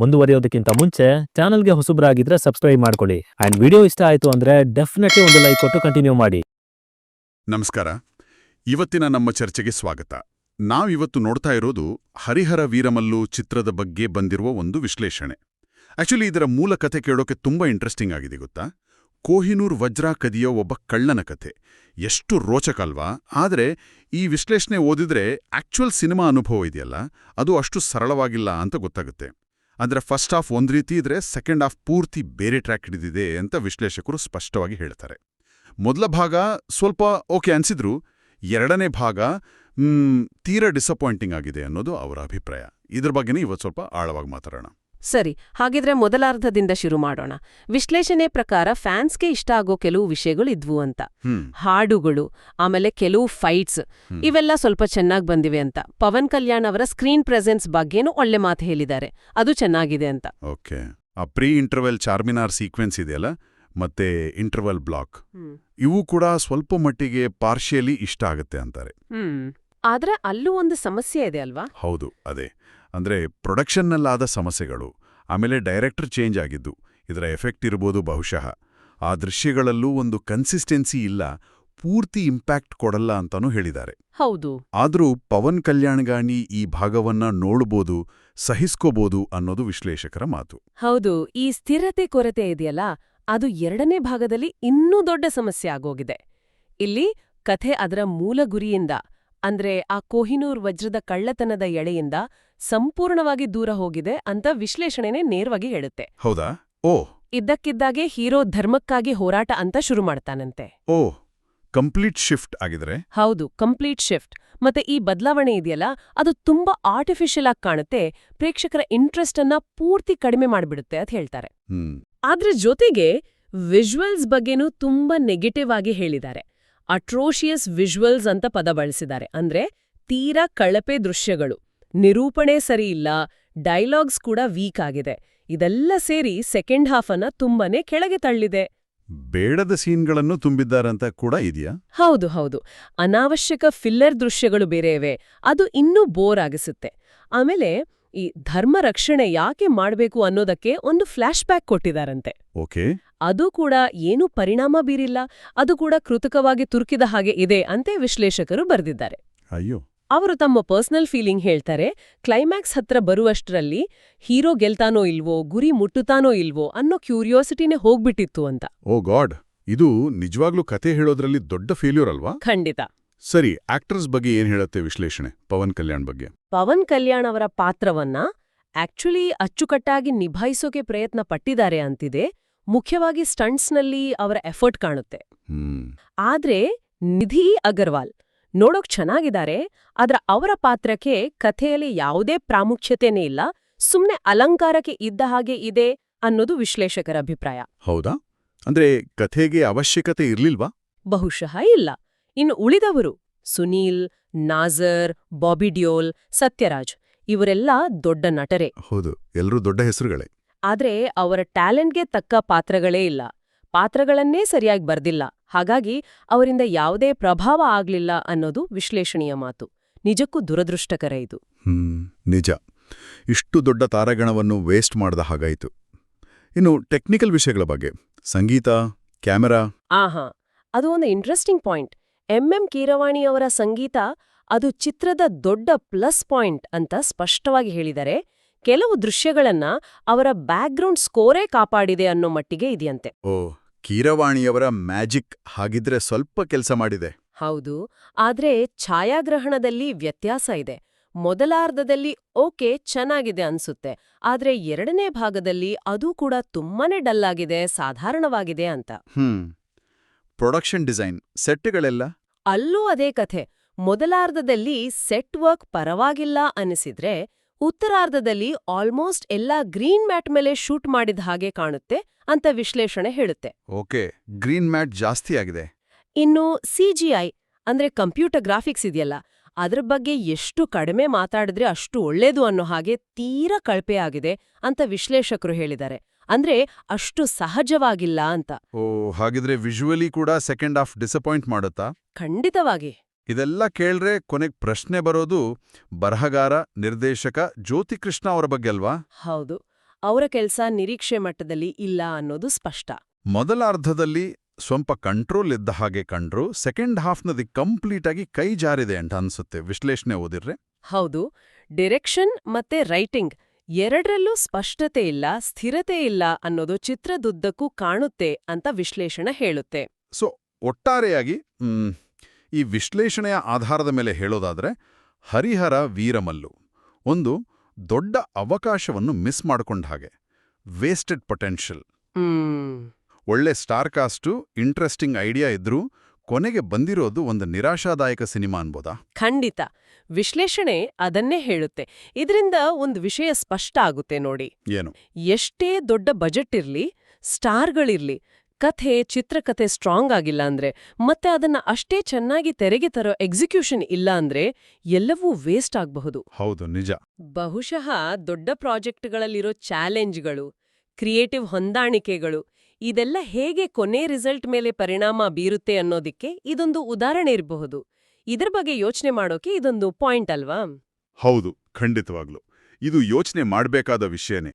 ಮುಂದುವರಿಯೋದಕ್ಕಿಂತ ಮುಂಚೆ ಚಾನಲ್ಗೆ ಹೊಸಬ್ರಾಗಿದ್ರೆ ಸಬ್ಸ್ಕ್ರೈಬ್ ಮಾಡ್ಕೊಳ್ಳಿ ಅಂಡ್ ವಿಡಿಯೋ ಇಷ್ಟ ಆಯ್ತು ಅಂದ್ರೆ ಡೆಫಿನೆಟ್ಲಿ ಒಂದು ಲೈಕ್ ಕೊಟ್ಟು ಕಂಟಿನ್ಯೂ ಮಾಡಿ. ನಮಸ್ಕಾರ. ಇವತ್ತಿನ ನಮ್ಮ ಚರ್ಚೆಗೆ ಸ್ವಾಗತ. ನಾವಿವತ್ತು ನೋಡ್ತಾ ಇರೋದು ಹರಿಹರ ವೀರಮಲ್ಲು ಚಿತ್ರದ ಬಗ್ಗೆ ಬಂದಿರುವ ಒಂದು ವಿಶ್ಲೇಷಣೆ. ಆಕ್ಚುಲಿ ಇದರ ಮೂಲ ಕಥೆ ಕೇಳೋಕೆ ತುಂಬಾ ಇಂಟ್ರೆಸ್ಟಿಂಗ್ ಆಗಿದೆ ಗೊತ್ತಾ. ಕೋಹಿನೂರ್ ವಜ್ರ ಕದಿಯೋ ಒಬ್ಬ ಕಳ್ಳನ ಕಥೆ. ಎಷ್ಟು ರೋಚಕ ಅಲ್ವಾ. ಆದರೆ ಈ ವಿಶ್ಲೇಷಣೆ ಓದಿದ್ರೆ ಆಕ್ಚುಯಲ್ ಸಿನಿಮಾ ಅನುಭವ ಇದೆಯಲ್ಲ, ಅದು ಅಷ್ಟು ಸರಳವಾಗಿಲ್ಲ ಅಂತ ಗೊತ್ತಾಗುತ್ತೆ. ಅಂದ್ರೆ ಫಸ್ಟ್ ಹಾಫ್ ಒಂದ್ ರೀತಿ ಇದ್ರೆ ಸೆಕೆಂಡ್ ಹಾಫ್ ಪೂರ್ತಿ ಬೇರೆ ಟ್ರ್ಯಾಕ್ ಹಿಡಿದಿದೆ ಅಂತ ವಿಶ್ಲೇಷಕರು ಸ್ಪಷ್ಟವಾಗಿ ಹೇಳ್ತಾರೆ. ಮೊದಲ ಭಾಗ ಸ್ವಲ್ಪ ಓಕೆ ಅನ್ಸಿದ್ರು, ಎರಡನೇ ಭಾಗ ತೀರಾ ಡಿಸಪಾಯಿಂಟಿಂಗ್ ಆಗಿದೆ ಅನ್ನೋದು ಅವರ ಅಭಿಪ್ರಾಯ. ಇದ್ರ ಬಗ್ಗೆನೇ ಇವತ್ತು ಸ್ವಲ್ಪ ಆಳವಾಗಿ ಮಾತಾಡೋಣ. ಸರಿ, ಹಾಗಿದ್ರೆ ಮೊದಲಾರ್ಧದಿಂದ ಶುರು ಮಾಡೋಣ. ವಿಶ್ಲೇಷಣೆ ಪ್ರಕಾರ ಫ್ಯಾನ್ಸ್ಗೆ ಇಷ್ಟ ಆಗೋ ಕೆಲವು ವಿಷಯಗಳು ಇದ್ವು ಅಂತ. ಹಾಡುಗಳು, ಆಮೇಲೆ ಕೆಲವು ಫೈಟ್ಸ್, ಇವೆಲ್ಲ ಸ್ವಲ್ಪ ಚೆನ್ನಾಗಿ ಬಂದಿವೆ ಅಂತ. ಪವನ್ ಕಲ್ಯಾಣ್ ಅವರ ಸ್ಕ್ರೀನ್ ಪ್ರೆಸೆನ್ಸ್ ಬಗ್ಗೆನೂ ಒಳ್ಳೆ ಮಾತು ಹೇಳಿದ್ದಾರೆ, ಅದು ಚೆನ್ನಾಗಿದೆ ಅಂತ. ಓಕೆ, ಆ ಪ್ರೀ ಇಂಟರ್ವೆಲ್ ಚಾರ್ಮಿನಾರ್ ಸೀಕ್ವೆನ್ಸ್ ಇದೆಯಲ್ಲ, ಮತ್ತೆ ಇಂಟರ್ವೆಲ್ ಬ್ಲಾಕ್, ಇವು ಕೂಡ ಸ್ವಲ್ಪ ಮಟ್ಟಿಗೆ ಪಾರ್ಷಿಯಲಿ ಇಷ್ಟ ಆಗುತ್ತೆ ಅಂತಾರೆ. ಆದ್ರೆ ಅಲ್ಲೂ ಒಂದು ಸಮಸ್ಯೆ ಇದೆ ಅಲ್ವಾ? ಹೌದು, ಅದೇ ಅಂದ್ರೆ ಪ್ರೊಡಕ್ಷನ್ನಲ್ಲಾದ ಸಮಸ್ಯೆಗಳು, ಆಮೇಲೆ ಡೈರೆಕ್ಟರ್ ಚೇಂಜ್ ಆಗಿದ್ದು, ಇದರ ಎಫೆಕ್ಟ್ ಇರ್ಬೋದು ಬಹುಶಃ. ಆ ದೃಶ್ಯಗಳಲ್ಲೂ ಒಂದು ಕನ್ಸಿಸ್ಟೆನ್ಸಿ ಇಲ್ಲ, ಪೂರ್ತಿ ಇಂಪ್ಯಾಕ್ಟ್ ಕೊಡಲ್ಲ ಅಂತಾನೂ ಹೇಳಿದ್ದಾರೆ. ಹೌದು. ಆದ್ರೂ ಪವನ್ ಕಲ್ಯಾಣ್ಗಾನಿ ಈ ಭಾಗವನ್ನ ನೋಡ್ಬೋದು, ಸಹಿಸ್ಕೋಬೋದು ಅನ್ನೋದು ವಿಶ್ಲೇಷಕರ ಮಾತು. ಹೌದು, ಈ ಸ್ಥಿರತೆ ಕೊರತೆ ಇದೆಯಲ್ಲ, ಅದು ಎರಡನೇ ಭಾಗದಲ್ಲಿ ಇನ್ನೂ ದೊಡ್ಡ ಸಮಸ್ಯೆ ಆಗೋಗಿದೆ. ಇಲ್ಲಿ ಕಥೆ ಅದರ ಮೂಲ ಗುರಿಯಿಂದ, ಅಂದ್ರೆ ಆ ಕೊಹಿನೂರ್ ವಜ್ರದ ಕಳ್ಳತನದ ಎಳೆಯಿಂದ ಸಂಪೂರ್ಣವಾಗಿ ದೂರ ಹೋಗಿದೆ ಅಂತ ವಿಶ್ಲೇಷಣೆನೇ ನೇರವಾಗಿ ಹೇಳುತ್ತೆ. ಹೌದಾ? ಓ. ಇದ್ದಕ್ಕಿದ್ದಾಗೆ ಹೀರೋ ಧರ್ಮಕ್ಕಾಗಿ ಹೋರಾಟ ಅಂತ ಶುರು ಮಾಡ್ತಾನಂತೆ. ಓ, ಕಂಪ್ಲೀಟ್ ಶಿಫ್ಟ್ ಆಗಿದ್ರೆ? ಹೌದು, ಕಂಪ್ಲೀಟ್ ಶಿಫ್ಟ್. ಮತ್ತೆ ಈ ಬದಲಾವಣೆ ಇದೆಯಲ್ಲ, ಅದು ತುಂಬಾ ಆರ್ಟಿಫಿಷಿಯಲ್ ಆಗಿ ಕಾಣುತ್ತೆ, ಪ್ರೇಕ್ಷಕರ ಇಂಟ್ರೆಸ್ಟ್ ಅನ್ನ ಪೂರ್ತಿ ಕಡಿಮೆ ಮಾಡ್ಬಿಡುತ್ತೆ ಅಂತ ಹೇಳ್ತಾರೆ. ಆದ್ರೆ ಜೊತೆಗೆ ವಿಜುವಲ್ಸ್ ಬಗ್ಗೆನೂ ತುಂಬಾ ನೆಗೆಟಿವ್ ಆಗಿ ಹೇಳಿದ್ದಾರೆ. ಅಟ್ರೋಷಿಯಸ್ ವಿಜುವಲ್ಸ್ ಅಂತ ಪದ ಬಳಸಿದ್ದಾರೆ. ಅಂದ್ರೆ ತೀರಾ ಕಳಪೆ ದೃಶ್ಯಗಳು, ನಿರೂಪಣೆ ಸರಿಯಿಲ್ಲ, ಡೈಲಾಗ್ಸ್ ಕೂಡ ವೀಕ್ ಆಗಿದೆ. ಇದೆಲ್ಲ ಸೇರಿ ಸೆಕೆಂಡ್ ಹಾಫ್ ಅನ್ನ ತುಂಬಾನೇ ಕೆಳಗೆ ತಳ್ಳಿದೆ. ಬೇಡದ ಸೀನ್ಗಳನ್ನು ತುಂಬಿದ್ದಾರಂತ ಕೂಡ ಇದೆಯಾ? ಹೌದು ಹೌದು, ಅನಾವಶ್ಯಕ ಫಿಲ್ಲರ್ ದೃಶ್ಯಗಳು ಬೇರೆ ಇವೆ, ಅದು ಇನ್ನೂ ಬೋರ್ ಆಗಿಸುತ್ತೆ. ಆಮೇಲೆ ಈ ಧರ್ಮ ರಕ್ಷಣೆ ಯಾಕೆ ಮಾಡ್ಬೇಕು ಅನ್ನೋದಕ್ಕೆ ಒಂದು ಫ್ಲಾಶ್ ಬ್ಯಾಕ್ ಕೊಟ್ಟಿದಾರಂತೆ. ಓಕೆ, ಅದು ಕೂಡ ಏನೂ ಪರಿಣಾಮ ಬೀರಿಲ್ಲ, ಅದು ಕೂಡ ಕೃತಕವಾಗಿ ತುರುಕಿದ ಹಾಗೆ ಇದೆ ಅಂತ ವಿಶ್ಲೇಷಕರು ಬರೆದಿದ್ದಾರೆ. ಅಯ್ಯೋ. ಅವರು ತಮ್ಮ ಪರ್ಸನಲ್ ಫೀಲಿಂಗ್ ಹೇಳ್ತಾರೆ, ಕ್ಲೈಮ್ಯಾಕ್ಸ್ ಹತ್ರ ಬರುವಷ್ಟರಲ್ಲಿ ಹೀರೋ ಗೆಲ್ತಾನೋ ಇಲ್ವೋ, ಗುರಿ ಮುಟ್ಟುತ್ತಾನೋ ಇಲ್ವೋ ಅನ್ನೋ ಕ್ಯೂರಿಯಾಸಿಟಿನೇ ಹೋಗ್ಬಿಟ್ಟಿತ್ತು ಅಂತ. ಓ ಗಾಡ್, ಇದು ನಿಜವಾಗ್ಲೂ ಕತೆ ಹೇಳೋದ್ರಲ್ಲಿ ದೊಡ್ಡ ಫೇಲ್ಯೂರ್ ಅಲ್ವಾ? ಖಂಡಿತ. ಸರಿ, ಆಕ್ಟರ್ಸ್ ಬಗ್ಗೆ ಏನ್ ಹೇಳುತ್ತೆ ವಿಶ್ಲೇಷಣೆ ಪವನ್ ಕಲ್ಯಾಣ್ ಬಗ್ಗೆ? ಪವನ್ ಕಲ್ಯಾಣ್ ಅವರ ಪಾತ್ರವನ್ನ ಆಕ್ಚುಲಿ ಅಚ್ಚುಕಟ್ಟಾಗಿ ನಿಭಾಯಿಸೋಕೆ ಪ್ರಯತ್ನ ಪಟ್ಟಿದ್ದಾರೆ ಅಂತಿದೆ. ಮುಖ್ಯವಾಗಿ ಸ್ಟಂಟ್ಸ್ನಲ್ಲಿ ಅವರ ಎಫರ್ಟ್ ಕಾಣುತ್ತೆ. ಆದ್ರೆ ನಿಧಿ ಅಗರ್ವಾಲ್ ನೋಡೋಕ್ ಚೆನ್ನಾಗಿದ್ದಾರೆ, ಆದ್ರೆ ಅವರ ಪಾತ್ರಕ್ಕೆ ಕಥೆಯಲ್ಲಿ ಯಾವುದೇ ಪ್ರಾಮುಖ್ಯತೆನೇ ಇಲ್ಲ, ಸುಮ್ನೆ ಅಲಂಕಾರಕ್ಕೆ ಇದ್ದ ಹಾಗೆ ಇದೆ ಅನ್ನೋದು ವಿಶ್ಲೇಷಕರ ಅಭಿಪ್ರಾಯ. ಹೌದಾ? ಅಂದ್ರೆ ಕಥೆಗೆ ಅವಶ್ಯಕತೆ ಇರ್ಲಿಲ್ವಾ? ಬಹುಶಃ ಇಲ್ಲ. ಇನ್ನು ಉಳಿದವರು ಸುನೀಲ್, ನಾಜರ್, ಬಾಬಿ ಡಿಯೋಲ್, ಸತ್ಯರಾಜ್ ಇವರೆಲ್ಲ ದೊಡ್ಡ ನಟರೇ. ಹೌದು, ಎಲ್ಲರೂ ದೊಡ್ಡ ಹೆಸರುಗಳೇ. ಆದ್ರೆ ಅವರ ಟ್ಯಾಲೆಂಟ್ಗೆ ತಕ್ಕ ಪಾತ್ರಗಳೇ ಇಲ್ಲ, ಪಾತ್ರಗಳನ್ನೇ ಸರಿಯಾಗಿ ಬರ್ದಿಲ್ಲ. ಹಾಗಾಗಿ ಅವರಿಂದ ಯಾವುದೇ ಪ್ರಭಾವ ಆಗ್ಲಿಲ್ಲ ಅನ್ನೋದು ವಿಶ್ಲೇಷಣೀಯ ಮಾತು. ನಿಜಕ್ಕೂ ದುರದೃಷ್ಟಕರ ಇದು. ನಿಜ, ಇಷ್ಟು ದೊಡ್ಡ ತಾರಾಗಣವನ್ನು ವೇಸ್ಟ್ ಮಾಡ್ದ ಹಾಗಾಯಿತು. ಇನ್ನು ಟೆಕ್ನಿಕಲ್ ವಿಷಯಗಳ ಬಗ್ಗೆ, ಸಂಗೀತ, ಕ್ಯಾಮೆರಾ. ಅದು ಒಂದು ಇಂಟ್ರೆಸ್ಟಿಂಗ್ ಪಾಯಿಂಟ್. ಎಂ ಕೀರವಾಣಿಯವರ ಸಂಗೀತ ಅದು ಚಿತ್ರದ ದೊಡ್ಡ ಪ್ಲಸ್ ಪಾಯಿಂಟ್ ಅಂತ ಸ್ಪಷ್ಟವಾಗಿ ಹೇಳಿದರೆ, ಕೆಲವು ದೃಶ್ಯಗಳನ್ನ ಅವರ ಬ್ಯಾಕ್ಗ್ರೌಂಡ್ ಸ್ಕೋರೇ ಕಾಪಾಡಿದೆ ಅನ್ನೋ ಮಟ್ಟಿಗೆ ಇದೆಯಂತೆ. ಓ, ಕೀರವಾಣಿಯವರ ಮ್ಯಾಜಿಕ್ ಹಾಗಿದ್ರೆ ಸ್ವಲ್ಪ ಕೆಲಸ ಮಾಡಿದೆ. ಹೌದು, ಆದ್ರೆ ಛಾಯಾಗ್ರಹಣದಲ್ಲಿ ವ್ಯತ್ಯಾಸ ಇದೆ. ಮೊದಲಾರ್ಧದಲ್ಲಿ ಓಕೆ ಚೆನ್ನಾಗಿದೆ ಅನ್ಸುತ್ತೆ, ಆದ್ರೆ ಎರಡನೇ ಭಾಗದಲ್ಲಿ ಅದು ಕೂಡ ತುಂಬಾನೇ ಡಲ್ ಆಗಿದೆ, ಸಾಧಾರಣವಾಗಿದೆ ಅಂತ. ಪ್ರೊಡಕ್ಷನ್ ಡಿಸೈನ್, ಸೆಟ್ಗಳೆಲ್ಲ? ಅಲ್ಲೂ ಅದೇ ಕಥೆ. ಮೊದಲಾರ್ಧದಲ್ಲಿ ಸೆಟ್ ವರ್ಕ್ ಪರವಾಗಿಲ್ಲ ಅನಿಸಿದ್ರೆ, ಉತ್ತರಾರ್ಧದಲ್ಲಿ ಆಲ್ಮೋಸ್ಟ್ ಎಲ್ಲ ಗ್ರೀನ್ ಮ್ಯಾಟ್ ಮೇಲೆ ಶೂಟ್ ಮಾಡಿದ ಹಾಗೆ ಕಾಣುತ್ತೆ ಅಂತ ವಿಶ್ಲೇಷಣೆ ಹೇಳುತ್ತೆ. ಓಕೆ, ಗ್ರೀನ್ ಮ್ಯಾಟ್ ಜಾಸ್ತಿ ಆಗಿದೆ. ಇನ್ನು ಸಿಜಿಐ ಅಂದ್ರೆ ಕಂಪ್ಯೂಟರ್ ಗ್ರಾಫಿಕ್ಸ್ ಇದೆಯಲ್ಲ, ಅದ್ರ ಬಗ್ಗೆ ಎಷ್ಟು ಕಡಿಮೆ ಮಾತಾಡಿದ್ರೆ ಅಷ್ಟು ಒಳ್ಳೇದು ಅನ್ನೋ ಹಾಗೆ ತೀರಾ ಕಳಪೆ ಆಗಿದೆ ಅಂತ ವಿಶ್ಲೇಷಕರು ಹೇಳಿದ್ದಾರೆ. ಅಂದ್ರೆ ಅಷ್ಟು ಸಹಜವಾಗಿಲ್ಲ ಅಂತ. ಓ, ಹಾಗಿದ್ರೆ ವಿಜುವಲಿ ಕೂಡ ಸೆಕೆಂಡ್ ಹಾಫ್ ಡಿಸಪಾಯಿಂಟ್ ಮಾಡುತ್ತಾ? ಖಂಡಿತವಾಗಿ. ಇದೆಲ್ಲ ಕೇಳ್ರೆ ಕೊನೆಗೆ ಪ್ರಶ್ನೆ ಬರೋದು ಬರಹಗಾರ, ನಿರ್ದೇಶಕ ಜ್ಯೋತಿ ಕೃಷ್ಣ ಅವರ ಬಗ್ಗೆ ಅಲ್ವಾ? ಹೌದು, ಅವರ ಕೆಲಸ ನಿರೀಕ್ಷೆ ಮಟ್ಟದಲ್ಲಿ ಇಲ್ಲ ಅನ್ನೋದು ಸ್ಪಷ್ಟ. ಮೊದಲ ಅರ್ಧದಲ್ಲಿ ಸ್ವಲ್ಪ ಕಂಟ್ರೋಲ್ ಇದ್ದ ಹಾಗೆ ಕಂಡ್ರು, ಸೆಕೆಂಡ್ ಹಾಫ್ನದಿ ಕಂಪ್ಲೀಟ್ ಆಗಿ ಕೈ ಜಾರಿದೆ ಅಂತ ಅನ್ಸುತ್ತೆ. ವಿಶ್ಲೇಷಣೆ ಓದಿರ್ರೆ? ಹೌದು, ಡಿರೆಕ್ಷನ್ ಮತ್ತೆ ರೈಟಿಂಗ್ ಎರಡರಲ್ಲೂ ಸ್ಪಷ್ಟತೆ ಇಲ್ಲ, ಸ್ಥಿರತೆ ಇಲ್ಲ ಅನ್ನೋದು ಚಿತ್ರದುದ್ದಕ್ಕೂ ಕಾಣುತ್ತೆ ಅಂತ ವಿಶ್ಲೇಷಣೆ ಹೇಳುತ್ತೆ. ಸೊ ಒಟ್ಟಾರೆಯಾಗಿ ಈ ವಿಶ್ಲೇಷಣೆಯ ಆಧಾರದ ಮೇಲೆ ಹೇಳೋದಾದ್ರೆ, ಹರಿಹರ ವೀರಮಲ್ಲು ಒಂದು ದೊಡ್ಡ ಅವಕಾಶವನ್ನು ಮಿಸ್ ಮಾಡ್ಕೊಂಡ ಹಾಗೆ, ವೇಸ್ಟೆಡ್ ಪೊಟೆನ್ಷಿಯಲ್. ಒಳ್ಳೆ ಸ್ಟಾರ್ ಕಾಸ್ಟು, ಇಂಟ್ರೆಸ್ಟಿಂಗ್ ಐಡಿಯಾ ಇದ್ರೂ ಕೊನೆಗೆ ಬಂದಿರೋದು ಒಂದು ನಿರಾಶಾದಾಯಕ ಸಿನಿಮಾ ಅನ್ಬೋದಾ? ಖಂಡಿತ. ವಿಶ್ಲೇಷಣೆ ಅದನ್ನೇ ಹೇಳುತ್ತೆ. ಇದರಿಂದ ಒಂದು ವಿಷಯ ಸ್ಪಷ್ಟ ಆಗುತ್ತೆ ನೋಡಿ. ಏನು? ಎಷ್ಟೇ ದೊಡ್ಡ ಬಜೆಟ್ ಇರ್ಲಿ, ಸ್ಟಾರ್ಗಳಿರ್ಲಿ, ಕಥೆ ಚಿತ್ರಕಥೆ ಸ್ಟ್ರಾಂಗ್ ಆಗಿಲ್ಲ ಅಂದ್ರೆ, ಮತ್ತೆ ಅದನ್ನ ಅಷ್ಟೇ ಚೆನ್ನಾಗಿ ತೆರೆಗೆ ತರೋ ಎಕ್ಸಿಕ್ಯೂಷನ್ ಇಲ್ಲ ಅಂದ್ರೆ ಎಲ್ಲವೂ ವೇಸ್ಟ್ ಆಗಬಹುದು. ಹೌದು, ನಿಜ. ಬಹುಶಃ ದೊಡ್ಡ ಪ್ರಾಜೆಕ್ಟ್ಗಳಲ್ಲಿರೋ ಚಾಲೆಂಜ್ಗಳು, ಕ್ರಿಯೇಟಿವ್ ಹೊಂದಾಣಿಕೆಗಳು ಇದೆಲ್ಲ ಹೇಗೆ ಕೊನೆ ರಿಸಲ್ಟ್ ಮೇಲೆ ಪರಿಣಾಮ ಬೀರುತ್ತೆ ಅನ್ನೋದಿಕ್ಕೆ ಇದೊಂದು ಉದಾಹರಣೆ ಇರಬಹುದು. ಇದ್ರ ಬಗ್ಗೆ ಯೋಚನೆ ಮಾಡೋಕೆ ಇದೊಂದು ಪಾಯಿಂಟ್ ಅಲ್ವಾ? ಹೌದು, ಖಂಡಿತವಾಗ್ಲು ಇದು ಯೋಚನೆ ಮಾಡಬೇಕಾದ ವಿಷಯನೇ.